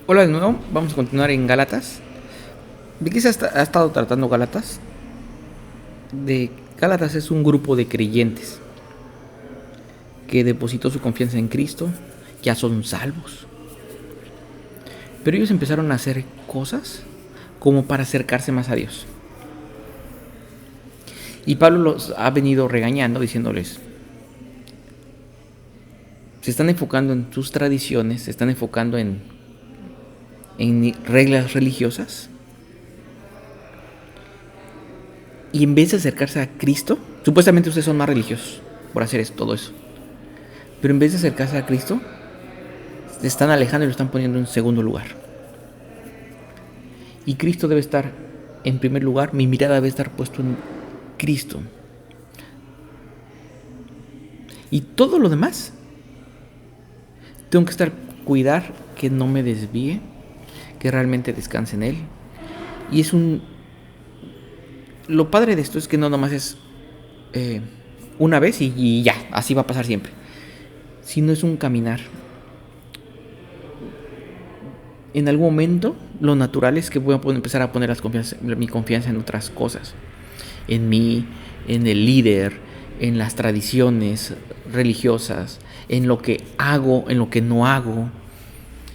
Hola de nuevo, vamos a continuar en Gálatas. ¿De qué ha estado tratando Gálatas? De Gálatas es un grupo de creyentes que depositó su confianza en Cristo, ya son salvos. Pero ellos empezaron a hacer cosas como para acercarse más a Dios. Y Pablo los ha venido regañando, diciéndoles, se están enfocando en sus tradiciones, se están enfocando en reglas religiosas, y en vez de acercarse a Cristo, supuestamente ustedes son más religiosos por hacer todo eso, pero en vez de acercarse a Cristo, se están alejando y lo están poniendo en segundo lugar. Y Cristo debe estar en primer lugar, mi mirada debe estar puesto en Cristo. Y todo lo demás, tengo que cuidar que no me desvíe, que realmente descanse en Él. Y lo padre de esto es que no nomás es una vez y ya, así va a pasar siempre. Sino es un caminar. En algún momento, lo natural es que voy a empezar a poner mi confianza en otras cosas. En mí, en el líder, en las tradiciones religiosas, en lo que hago, en lo que no hago.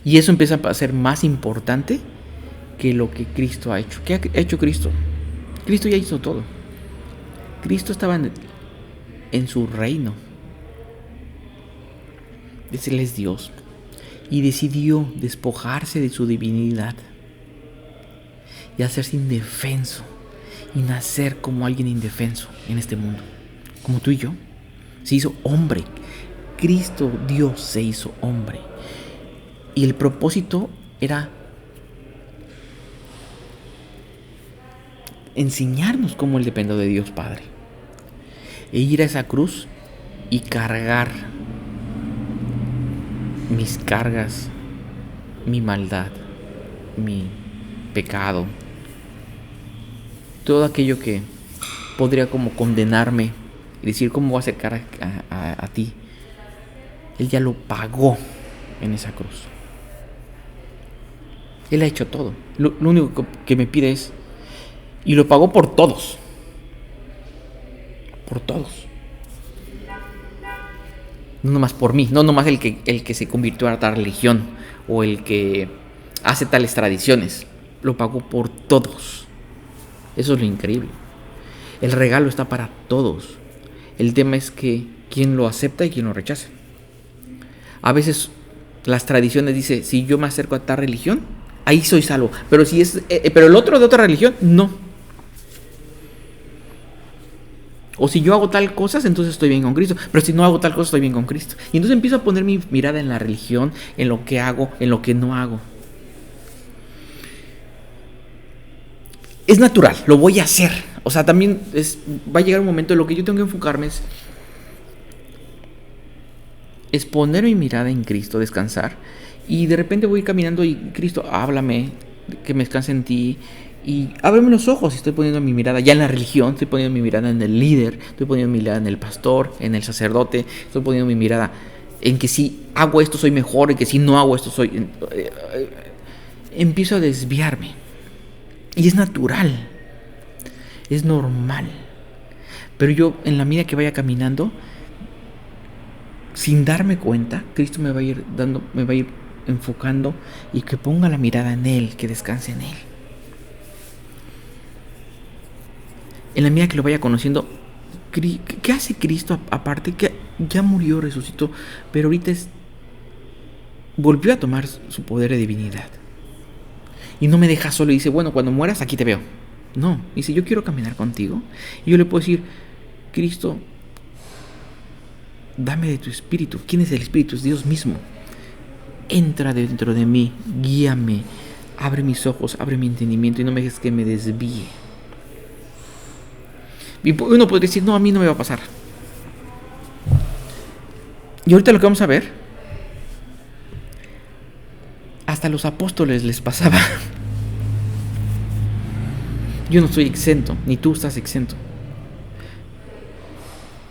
Y eso empieza a ser más importante que lo que Cristo ha hecho. ¿Qué ha hecho Cristo? Cristo ya hizo todo. Cristo estaba en su reino. Él es Dios. Y decidió despojarse de su divinidad y hacerse indefenso y nacer como alguien indefenso en este mundo, como tú y yo. Se hizo hombre. Cristo Dios se hizo hombre. Y el propósito era enseñarnos cómo Él depende de Dios Padre. E ir a esa cruz y cargar mis cargas, mi maldad, mi pecado, todo aquello que podría como condenarme y decir cómo voy a acercar a ti. Él ya lo pagó en esa cruz. Él ha hecho todo. Lo único que me pide es, y lo pagó por todos. Por todos. No nomás por mí, no nomás el que se convirtió a tal religión o el que hace tales tradiciones. Lo pagó por todos. Eso es lo increíble. El regalo está para todos. El tema es que quién lo acepta y quién lo rechaza. A veces las tradiciones dicen, si yo me acerco a tal religión, ahí soy salvo. Pero si es, pero el otro de otra religión, no. O si yo hago tal cosa, entonces estoy bien con Cristo. Pero si no hago tal cosa, estoy bien con Cristo. Y entonces empiezo a poner mi mirada en la religión, en lo que hago, en lo que no hago. Es natural, lo voy a hacer. O sea, también va a llegar un momento en lo que yo tengo que enfocarme es poner mi mirada en Cristo, descansar. Y de repente voy caminando y Cristo, háblame, que me descanse en ti. Y ábreme los ojos. Estoy poniendo mi mirada ya en la religión, estoy poniendo mi mirada en el líder, estoy poniendo mi mirada en el pastor, en el sacerdote, estoy poniendo mi mirada en que si hago esto soy mejor, en que si no hago esto soy... Empiezo a desviarme. Y es natural, es normal. Pero yo, en la medida que vaya caminando, sin darme cuenta, Cristo me va a ir enfocando y que ponga la mirada en Él, que descanse en Él. En la medida que lo vaya conociendo, ¿qué hace Cristo aparte? Que ya murió, resucitó, pero ahorita volvió a tomar su poder de divinidad. Y no me deja solo y dice, bueno, cuando mueras aquí te veo. No, dice, yo quiero caminar contigo. Y yo le puedo decir, Cristo, dame de tu espíritu. ¿Quién es el espíritu? Es Dios mismo. Entra dentro de mí, guíame, abre mis ojos, abre mi entendimiento y no me dejes que me desvíe. Y uno podría decir, no, a mí no me va a pasar. Y ahorita lo que vamos a ver, hasta a los apóstoles les pasaba. Yo no estoy exento, ni tú estás exento.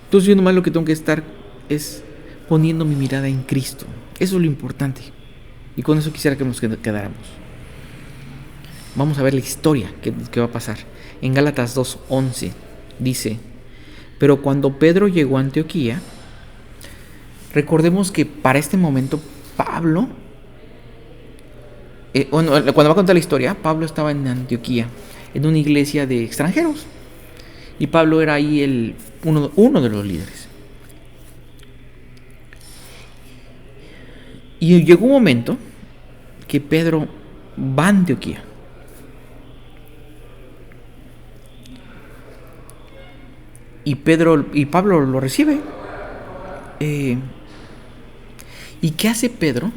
Entonces yo nomás lo que tengo que estar es poniendo mi mirada en Cristo. Eso es lo importante. Y con eso quisiera que nos quedáramos. Vamos a ver la historia que va a pasar. En Gálatas 2:11 dice: pero cuando Pedro llegó a Antioquía, recordemos que para este momento Pablo, cuando va a contar la historia, Pablo estaba en Antioquía, en una iglesia de extranjeros. Y Pablo era ahí uno de los líderes. Y llegó un momento que Pedro va a Antioquía. Y Pablo lo recibe. ¿Y qué hace Pedro?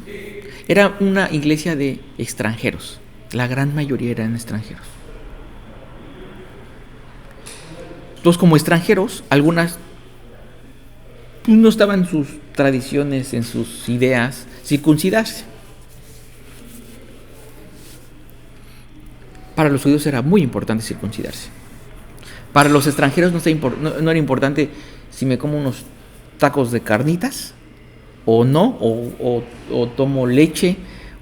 Era una iglesia de extranjeros. La gran mayoría eran extranjeros. Entonces, como extranjeros, algunas no estaban en sus tradiciones, en sus ideas, circuncidarse. Para los judíos era muy importante circuncidarse. Para los extranjeros no era importante si me como unos tacos de carnitas o no, o tomo leche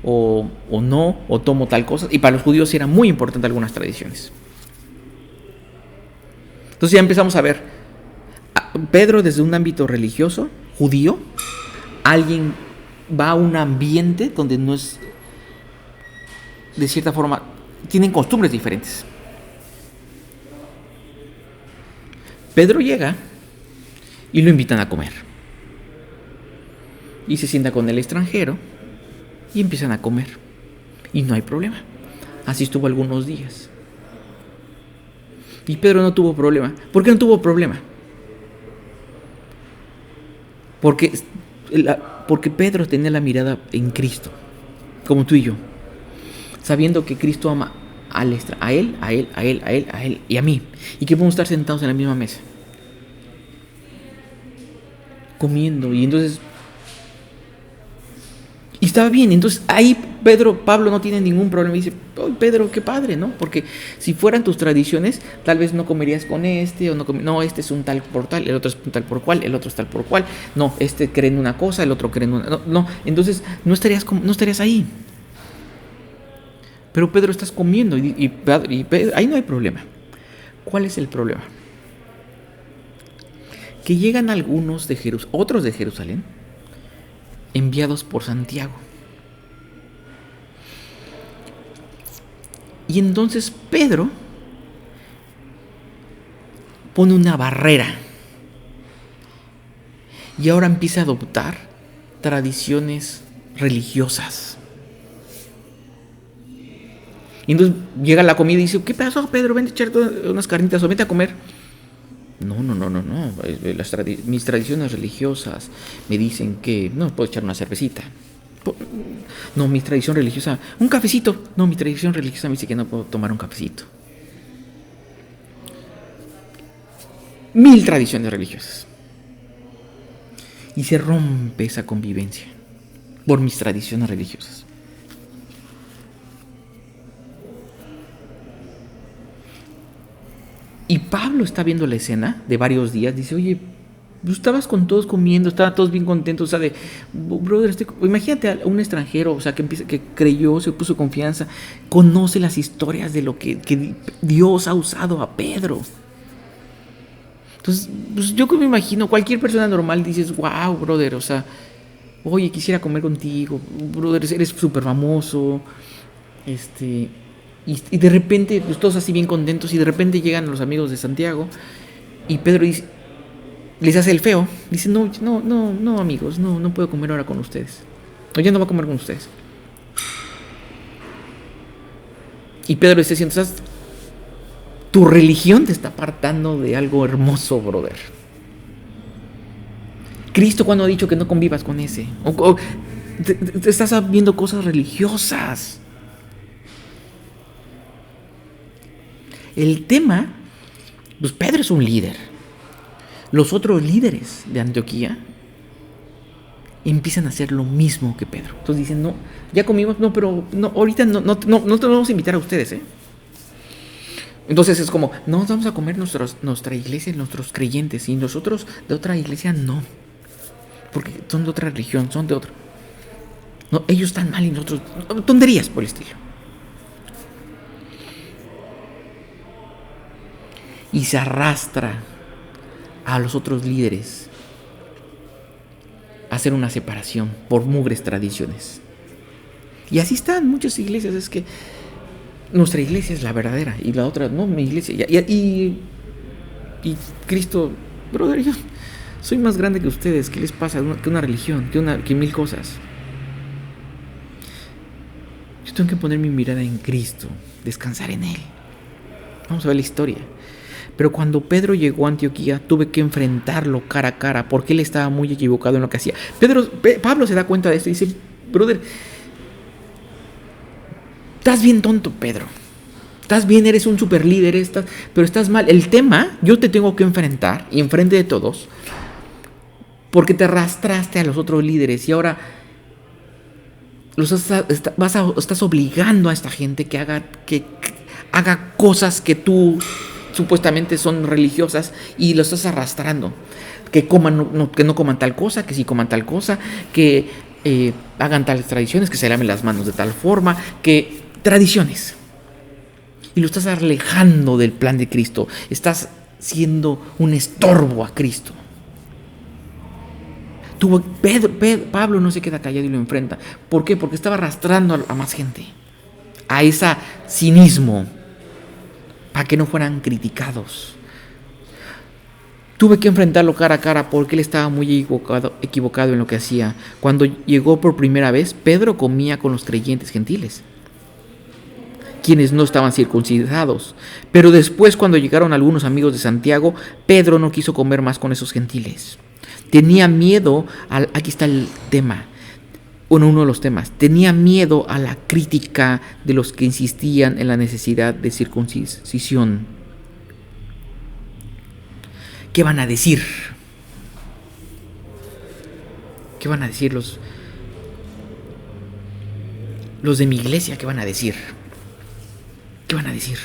o no, o tomo tal cosa. Y para los judíos era muy importante algunas tradiciones. Entonces ya empezamos a ver a Pedro desde un ámbito religioso, judío. Alguien va a un ambiente donde no es, de cierta forma, tienen costumbres diferentes. Pedro llega y lo invitan a comer. Y se sienta con el extranjero y empiezan a comer. Y no hay problema. Así estuvo algunos días. Y Pedro no tuvo problema. ¿Por qué no tuvo problema? Porque Pedro tenía la mirada en Cristo, como tú y yo, sabiendo que Cristo ama a él y a mí, y que podemos estar sentados en la misma mesa, comiendo, y entonces, y estaba bien. Entonces ahí Pablo no tiene ningún problema y dice: oh, Pedro, qué padre, ¿no? Porque si fueran tus tradiciones, tal vez no comerías con este, o no, este es un tal por tal, el otro es un tal por cual, el otro es tal por cual, no, este cree en una cosa, el otro cree en una, no, entonces no estarías ahí. Pero Pedro, estás comiendo y Pedro, ahí no hay problema. ¿Cuál es el problema? Que llegan otros de Jerusalén, enviados por Santiago. Y entonces Pedro pone una barrera. Y ahora empieza a adoptar tradiciones religiosas. Y entonces llega la comida y dice: ¿qué pasó, Pedro? Ven a echar unas carnitas o vente a comer. No. Mis tradiciones religiosas me dicen que no puedo echar una cervecita. No, mi tradición religiosa, un cafecito. No, mi tradición religiosa me dice que no puedo tomar un cafecito. 1000 tradiciones religiosas. Y se rompe esa convivencia por mis tradiciones religiosas. Y Pablo está viendo la escena de varios días. Dice: oye, tú estabas con todos comiendo, estaban todos bien contentos. O sea, brother, imagínate a un extranjero, o sea, que creyó, se puso confianza, conoce las historias de lo que Dios ha usado a Pedro. Entonces, pues yo me imagino, cualquier persona normal dices: wow, brother, o sea, oye, quisiera comer contigo, brother, eres súper famoso, y de repente, pues todos así bien contentos, y de repente llegan los amigos de Santiago, y Pedro les hace el feo, dice: no, amigos, no puedo comer ahora con ustedes, o ya no voy a comer con ustedes. Y Pedro le está diciendo: tu religión te está apartando de algo hermoso, brother. Cristo, cuando ha dicho que no convivas con ese, o te estás viendo cosas religiosas. El tema, pues Pedro es un líder. Los otros líderes de Antioquía empiezan a hacer lo mismo que Pedro. Entonces dicen: no, ya comimos, no, pero no, ahorita no te vamos a invitar a ustedes, Entonces es como: no, vamos a comer nuestra iglesia, nuestros creyentes, y nosotros de otra iglesia no, porque son de otra religión, son de otro. No, ellos están mal y nosotros... Tonterías por el estilo. Y se arrastra a los otros líderes a hacer una separación por mugres tradiciones. Y así están muchas iglesias. Es que nuestra iglesia es la verdadera y la otra no, mi iglesia. Y Cristo, brother, yo soy más grande que ustedes. ¿Qué les pasa? Que una religión, que mil cosas. Yo tengo que poner mi mirada en Cristo, descansar en Él. Vamos a ver la historia. Pero cuando Pedro llegó a Antioquía, tuve que enfrentarlo cara a cara, porque él estaba muy equivocado en lo que hacía. Pablo se da cuenta de esto y dice: brother, estás bien tonto, Pedro. Estás bien, eres un super líder, pero estás mal. El tema, yo te tengo que enfrentar, y enfrente de todos, porque te arrastraste a los otros líderes, y ahora estás obligando a esta gente que haga cosas que tú supuestamente son religiosas, y los estás arrastrando. Que no coman tal cosa, que sí coman tal cosa, que hagan tales tradiciones, que se lamen las manos de tal forma, que tradiciones. Y lo estás alejando del plan de Cristo. Estás siendo un estorbo a Cristo. Pablo no se queda callado y lo enfrenta. ¿Por qué? Porque estaba arrastrando a más gente a ese cinismo, para que no fueran criticados. Tuve que enfrentarlo cara a cara porque él estaba muy equivocado en lo que hacía. Cuando llegó por primera vez, Pedro comía con los creyentes gentiles, quienes no estaban circuncidados. Pero después, cuando llegaron algunos amigos de Santiago, Pedro no quiso comer más con esos gentiles. Tenía miedo, aquí está el tema, uno de los temas, tenía miedo a la crítica de los que insistían en la necesidad de circuncisión. ¿Qué van a decir? ¿Qué van a decir los de mi iglesia? ¿Qué van a decir? ¿Qué van a decir?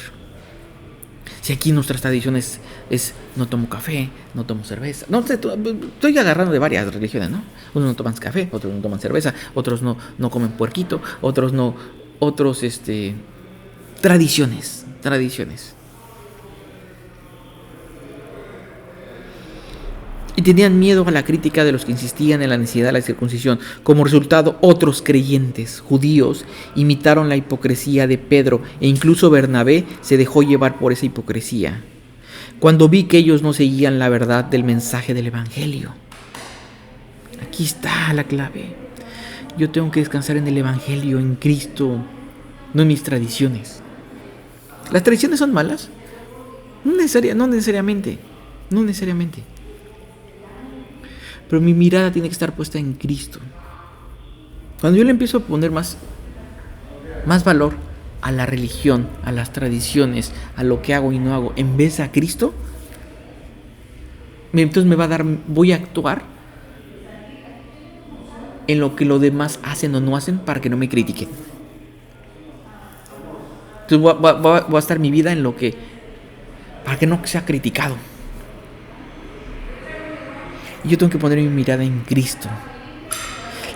Si aquí nuestras tradiciones es no tomo café, no tomo cerveza. No sé, estoy agarrando de varias religiones, ¿no? Unos no toman café, otros no toman cerveza, otros no comen puerquito, otros tradiciones. Y tenían miedo a la crítica de los que insistían en la necesidad de la circuncisión. Como resultado, otros creyentes judíos imitaron la hipocresía de Pedro, e incluso Bernabé se dejó llevar por esa hipocresía, cuando vi que ellos no seguían la verdad del mensaje del Evangelio. Aquí está la clave. Yo tengo que descansar en el Evangelio, en Cristo, no en mis tradiciones. ¿Las tradiciones son malas? No necesariamente. Pero mi mirada tiene que estar puesta en Cristo. Cuando yo le empiezo a poner más valor a la religión, a las tradiciones, a lo que hago y no hago, en vez a Cristo, entonces voy a actuar en lo que los demás hacen o no hacen para que no me critiquen. Entonces voy a estar mi vida en lo que, para que no sea criticado. Y yo tengo que poner mi mirada en Cristo.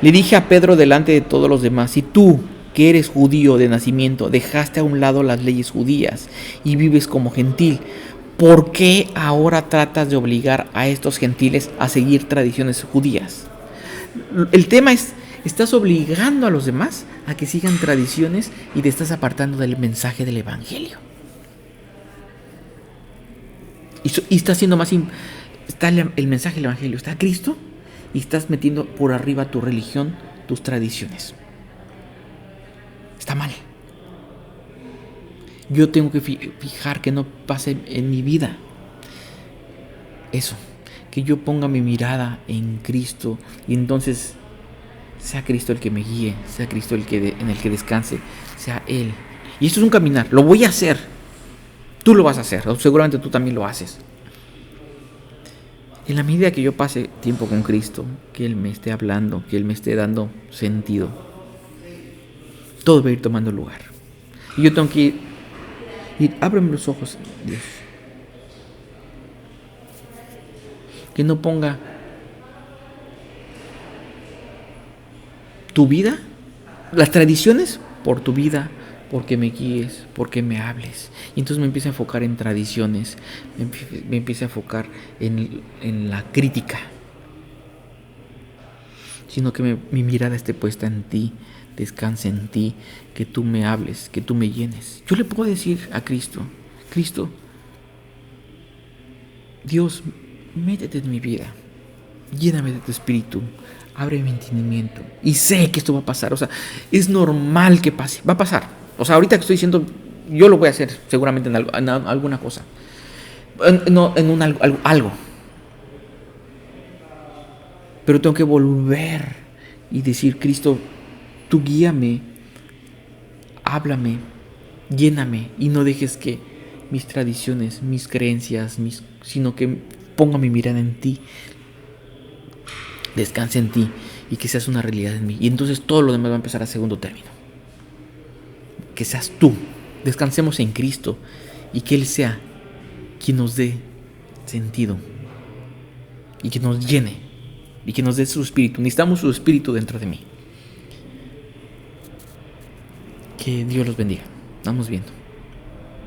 Le dije a Pedro delante de todos los demás: si tú, que eres judío de nacimiento, dejaste a un lado las leyes judías y vives como gentil, ¿por qué ahora tratas de obligar a estos gentiles a seguir tradiciones judías? El tema es: estás obligando a los demás a que sigan tradiciones y te estás apartando del mensaje del Evangelio. Y está haciendo más... Está el mensaje del Evangelio, está Cristo, y estás metiendo por arriba tu religión, tus tradiciones. Está mal. Yo tengo que fijar que no pase en mi vida eso, que yo ponga mi mirada en Cristo, y entonces sea Cristo el que me guíe, sea Cristo en el que descanse, sea Él. Y esto es un caminar, lo voy a hacer. Tú lo vas a hacer, o seguramente tú también lo haces. En la medida que yo pase tiempo con Cristo, que Él me esté hablando, que Él me esté dando sentido, todo va a ir tomando lugar. Y yo tengo que ir, ábreme los ojos, Dios. Que no ponga tu vida las tradiciones por tu vida, porque me guíes, porque me hables. Y entonces me empiezo a enfocar en tradiciones, me empiezo a enfocar en la crítica, sino que mi mirada esté puesta en ti, descanse en ti, que tú me hables, que tú me llenes. Yo le puedo decir a Cristo, Cristo, Dios, métete en mi vida, lléname de tu espíritu, abre mi entendimiento. Y sé que esto va a pasar, o sea, es normal que pase, va a pasar. O sea, ahorita que estoy diciendo, yo lo voy a hacer seguramente en alguna cosa, en algo. Pero tengo que volver y decir, Cristo, tú guíame, háblame, lléname y no dejes que mis tradiciones, mis creencias, sino que ponga mi mirada en ti, descanse en ti y que seas una realidad en mí. Y entonces todo lo demás va a empezar a segundo término. Que seas tú, descansemos en Cristo y que Él sea quien nos dé sentido y que nos llene y que nos dé su espíritu. Necesitamos su espíritu dentro de mí. Que Dios los bendiga. Vamos viendo.